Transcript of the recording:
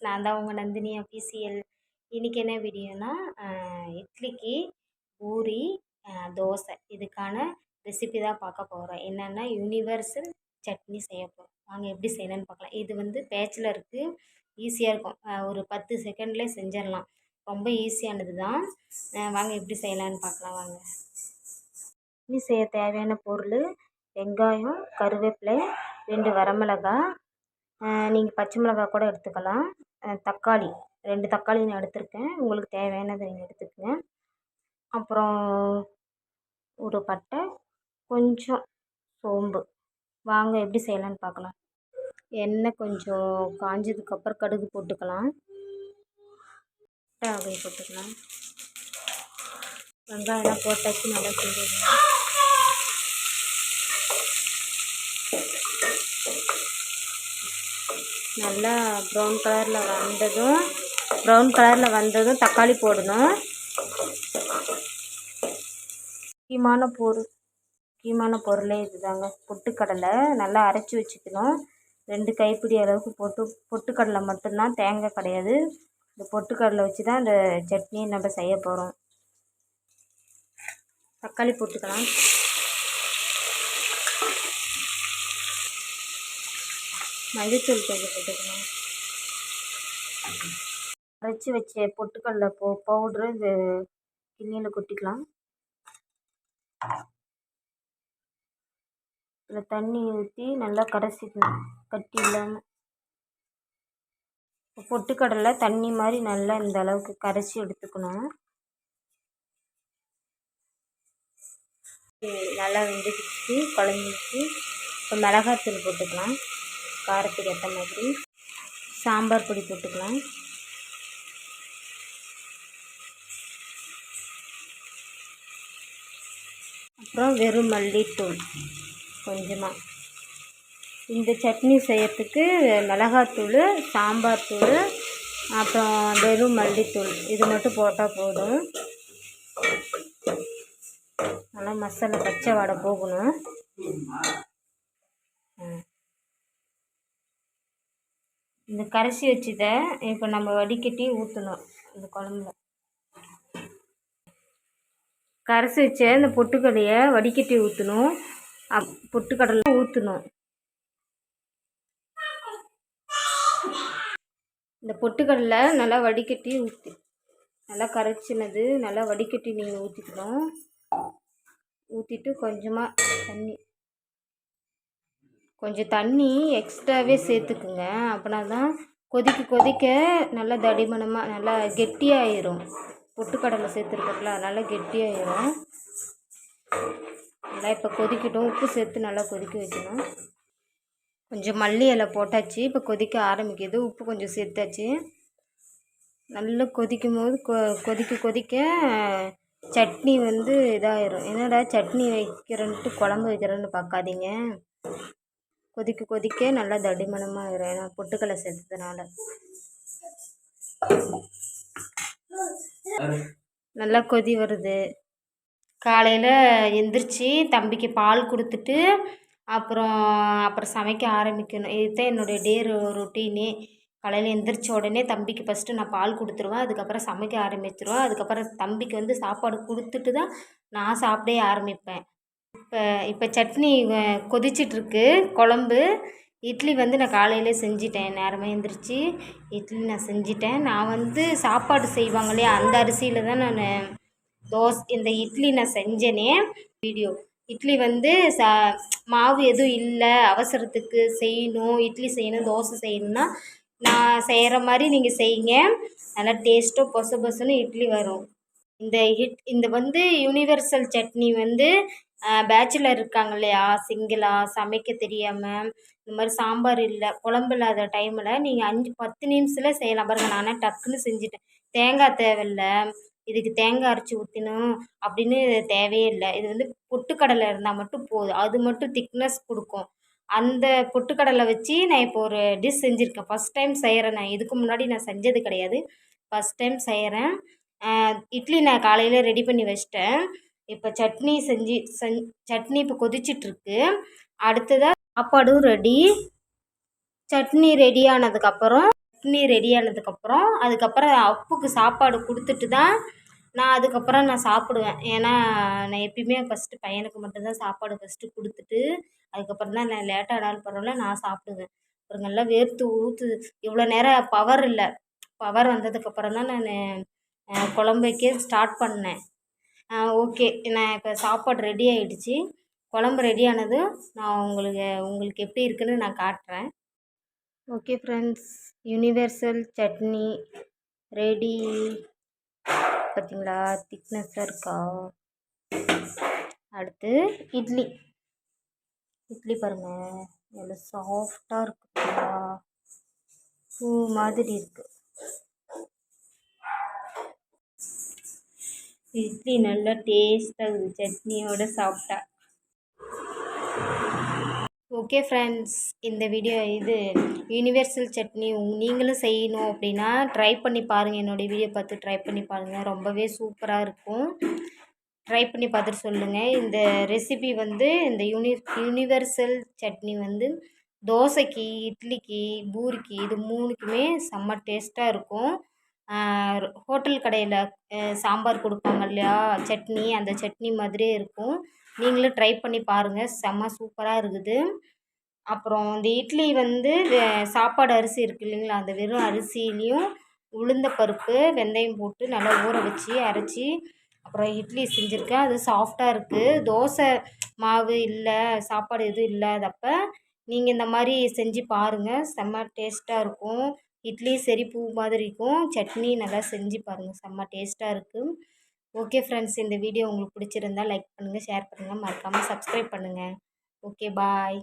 நான் தான் உங்கள் நந்தினி அஃபீஷியல். இன்றைக்கி என்ன வீடியோனா, இட்லிக்கு பூரி, தோசை இதுக்கான ரெசிபி தான் பார்க்க போகிறோம். என்னென்னா யூனிவர்சல் சட்னி செய்ய போகிறோம். வாங்க எப்படி செய்யணும்னு பார்க்கலாம். இது வந்து பேச்சுலருக்கு ஈஸியாக இருக்கும். ஒரு 10 செகண்ட்லேயே செஞ்சிடலாம். ரொம்ப ஈஸியானது தான். வாங்க எப்படி செய்யலான்னு பார்க்கலாம் வாங்க. சட்னி செய்ய தேவையான பொருள்: வெங்காயம், கருவேப்பிலை, 2 வரமிளகாய், நீங்கள் பச்சை மிளகாய் கூட எடுத்துக்கலாம். தக்காளி 2 தக்காளி நான் எடுத்திருக்கேன். உங்களுக்கு தேவையானதை நீங்கள் எடுத்துக்கங்க. அப்புறம் ஒரு பட்டை, கொஞ்சம் சோம்பு. வாங்க எப்படி செய்யலான்னு பார்க்கலாம். எண்ணெய் கொஞ்சம் காஞ்சதுக்கப்புறம் கடுகு போட்டுக்கலாம். வகை போட்டுக்கலாம். வெங்காயம்லாம் போட்டாச்சு, நல்லா செஞ்சுக்கலாம். நல்லா ப்ரௌன் கலரில் வந்ததும் தக்காளி போடணும். முக்கியமான பொருளே இதுதாங்க. பொட்டுக்கடலை நல்லா அரைச்சி வச்சுக்கணும். 2 கைப்பிடி அளவுக்கு பொட்டுக்கடலை மட்டும்தான், தேங்காய் கிடையாது. இந்த பொட்டுக்கடலை வச்சு தான் இந்த சட்னியை நம்ம செய்ய போகிறோம். தக்காளி போட்டுக்கலாம். மஞ்சத்தூள் கொஞ்சம் போட்டுக்கலாம். அரைச்சி வச்ச பொட்டுக்கடலை பவுட்ரு இது கிண்ணியில் கொட்டிக்கலாம். இதில் தண்ணி ஊற்றி நல்லா கரைச்சிக்கணும், கட்டி இல்லாமல். பொட்டுக்கடலை தண்ணி மாதிரி நல்லா இந்த அளவுக்கு கரைச்சி எடுத்துக்கணும். நல்லா வெந்துக்கிச்சு, குழஞ்சிச்சு. இப்போ மிளகாத்தூள் போட்டுக்கலாம், காரத்துக்கு ஏற்ற மாதிரி. சாம்பார் பொடி போட்டுக்கலாம். அப்புறம் வெறும் மல்லித்தூள் கொஞ்சமாக. இந்த சட்னி செய்யறதுக்கு மிளகாத்தூள், சாம்பார் தூள், அப்புறம் வெறும் மல்லித்தூள் இது மட்டும் போட்டால் போதும். நல்லா மசாலா பச்சை வாடை போகணும். இந்த கரைச்சி வச்சதை இப்போ நம்ம வடிகட்டி ஊற்றணும். இந்த குழம்புல கரைச்சி வச்ச இந்த பொட்டுக்கடலையை வடிகட்டி ஊற்றணும். பொட்டுக்கடலை ஊற்றணும். இந்த பொட்டுக்கடலை நல்லா வடிகட்டி நல்லா கரைச்சினது நல்லா வடிகட்டி நீங்கள் ஊற்றிக்கணும். ஊற்றிட்டு கொஞ்சம் தண்ணி எக்ஸ்ட்ராவே சேர்த்துக்குங்க. அப்படின்னா தான் கொதிக்க நல்லா தடிமனமாக நல்லா கெட்டியாயிரும். பொட்டுக்கடலை சேர்த்துருக்கல, நல்லா கெட்டியாயிரும். நல்லா இப்போ கொதிக்கட்டும். உப்பு சேர்த்து நல்லா கொதிக்க வைக்கணும். கொஞ்சம் மல்லி இலை போட்டாச்சு. இப்போ கொதிக்க ஆரம்பிக்குது. உப்பு கொஞ்சம் சேர்த்தாச்சு. நல்லா கொதிக்கும் போது கொதிக்க சட்னி வந்து இதாகிடும். என்னடா சட்னி வைக்கிறேன்ட்டு குழம்பு வைக்கிறேன்னு பார்க்காதீங்க. கொதிக்க நல்லா தடிமனமாக ஆயிரும். ஏன்னா பொட்டுக்கடலை சேர்த்ததுனால நல்லா கொதி வருது. காலையில் எந்திரிச்சு தம்பிக்கு பால் கொடுத்துட்டு அப்புறம் சமைக்க ஆரம்பிக்கணும். இதுதான் என்னுடைய டே ரொட்டீனே. காலையில் எந்திரிச்ச உடனே தம்பிக்கு ஃபஸ்ட்டு நான் பால் கொடுத்துருவேன். அதுக்கப்புறம் சமைக்க ஆரம்பிச்சிருவேன். அதுக்கப்புறம் தம்பிக்கு வந்து சாப்பாடு கொடுத்துட்டு தான் நான் சாப்பிடே ஆரம்பிப்பேன். இப்போ சட்னி கொதிச்சிட்ருக்கு. குழம்பு இட்லி வந்து நான் காலையிலே செஞ்சிட்டேன். நேரமாக எந்திரிச்சு இட்லி நான் செஞ்சிட்டேன். நான் வந்து சாப்பாடு செய்வாங்க இல்லையா, அந்த அரிசியில் தான் நான் இந்த இட்லி நான் செஞ்சேனே வீடியோ. இட்லி வந்து மாவு எதுவும் இல்லை, அவசரத்துக்கு செய்யணும், இட்லி செய்யணும், தோசை செய்யணும்னா நான் செய்கிற மாதிரி நீங்கள் செய்யுங்க. நல்லா டேஸ்ட்டாக பொசுன்னு இட்லி வரும். இந்த வந்து யூனிவர்சல் சட்னி வந்து பேச்சுலர் இருக்காங்க இல்லையா, சிங்கிளாக சமைக்க தெரியாமல் இந்த மாதிரி சாம்பார் இல்லை, குழம்பு இல்லாத டைமில் நீங்கள் 5-10 நிமிஷத்தில் செய்யலாம். பாருங்கள், நானே டக்குன்னு செஞ்சுட்டேன். தேங்காய் தேவையில்லை, இதுக்கு தேங்காய் அரைச்சி ஊற்றணும் அப்படின்னு தேவையே இல்லை. இது வந்து பொட்டுக்கடலை இருந்தால் மட்டும் போதும். அது மட்டும் திக்னஸ் கொடுக்கும். அந்த பொட்டுக்கடலை வச்சு நான் இப்போ ஒரு டிஷ் செஞ்சுருக்கேன். ஃபஸ்ட் டைம் செய்கிறேன். நான் இதுக்கு முன்னாடி நான் செஞ்சது கிடையாது, ஃபஸ்ட் டைம் செய்கிறேன். இட்லி நான் காலையில் ரெடி பண்ணி வச்சிட்டேன். இப்போ சட்னி இப்போ கொதிச்சிட்ருக்கு. அடுத்ததாக சாப்பாடும் ரெடி. சட்னி ரெடி ஆனதுக்கப்புறம் சட்னி ரெடி ஆனதுக்கப்புறம் அதுக்கப்புறம் அப்புக்கு சாப்பாடு கொடுத்துட்டு தான் நான் சாப்பிடுவேன். ஏன்னா நான் எப்பயுமே ஃபஸ்ட்டு பையனுக்கு மட்டும்தான் சாப்பாடு ஃபஸ்ட்டு கொடுத்துட்டு அதுக்கப்புறம் தான் நான் லேட்டானாலும் பரவாயில்ல நான் சாப்பிடுவேன். அப்புறம் நல்லா வேர்த்து ஊற்றுது. இவ்வளோ நேரம் பவர் இல்லை. பவர் வந்ததுக்கப்புறம் தான் நான் குழம்பு வைக்க ஸ்டார்ட் பண்ணேன். ஓகே, நான் இப்போ சாப்பாடு ரெடி ஆகிடுச்சி. குழம்பு ரெடி ஆனதும் நான் உங்களுக்கு எப்படி இருக்குன்னு நான் காட்டுறேன். Okay friends, universal chutney ready. பார்த்தீங்களா திக்னஸ்ஸாக இருக்கா? அடுத்து இட்லி. இட்லி பாருங்கள் எவ்வளோ சாஃப்டாக இருக்குங்களா, பூ மாதிரி இருக்குது. இட்லி நல்லா டேஸ்ட்டாக இருக்குது சட்னியோடு சாப்பிட்டா. ஓகே ஃப்ரெண்ட்ஸ், இந்த வீடியோ இது யூனிவர்சல் சட்னி நீங்களும் செய்யணும் அப்படின்னா ட்ரை பண்ணி பாருங்கள். என்னுடைய வீடியோ பார்த்து ட்ரை பண்ணி பாருங்கள். ரொம்பவே சூப்பராக இருக்கும். ட்ரை பண்ணி பார்த்துட்டு சொல்லுங்கள். இந்த ரெசிபி வந்து இந்த யூனிவர்சல் சட்னி வந்து தோசைக்கு, இட்லிக்கு, பூரிக்கு இது 3க்குமே செம்ம டேஸ்ட்டாக இருக்கும். ஹோட்டல் கடையில் சாம்பார் கொடுப்பாங்க இல்லையா சட்னி, அந்த சட்னி மாதிரியே இருக்கும். நீங்களும் ட்ரை பண்ணி பாருங்கள். செம்ம சூப்பராக இருக்குது. அப்புறம் இந்த இட்லி வந்து சாப்பாடு அரிசி இருக்குது இல்லைங்களா, அந்த வெறும் அரிசியிலையும் உளுந்த பருப்பு வெந்தயம் போட்டு நல்லா ஊற வச்சு அரைச்சி அப்புறம் இட்லி செஞ்சுருக்கேன். அது சாஃப்டாக இருக்குது. தோசை மாவு இல்லை, சாப்பாடு எதுவும் இல்லாதப்போ நீங்கள் இந்த மாதிரி செஞ்சு பாருங்கள். செம்ம டேஸ்ட்டாக இருக்கும். இட்லி சரி பூ மாதிரி இருக்கும். சட்னி நல்லா செஞ்சு பாருங்கள், செம்ம டேஸ்ட்டாக இருக்குது. ஓகே ஃப்ரெண்ட்ஸ், இந்த வீடியோ உங்களுக்கு பிடிச்சிருந்தா லைக் பண்ணுங்கள், ஷேர் பண்ணுங்கள், மறக்காமல் சப்ஸ்கிரைப் பண்ணுங்கள். ஓகே, பாய்.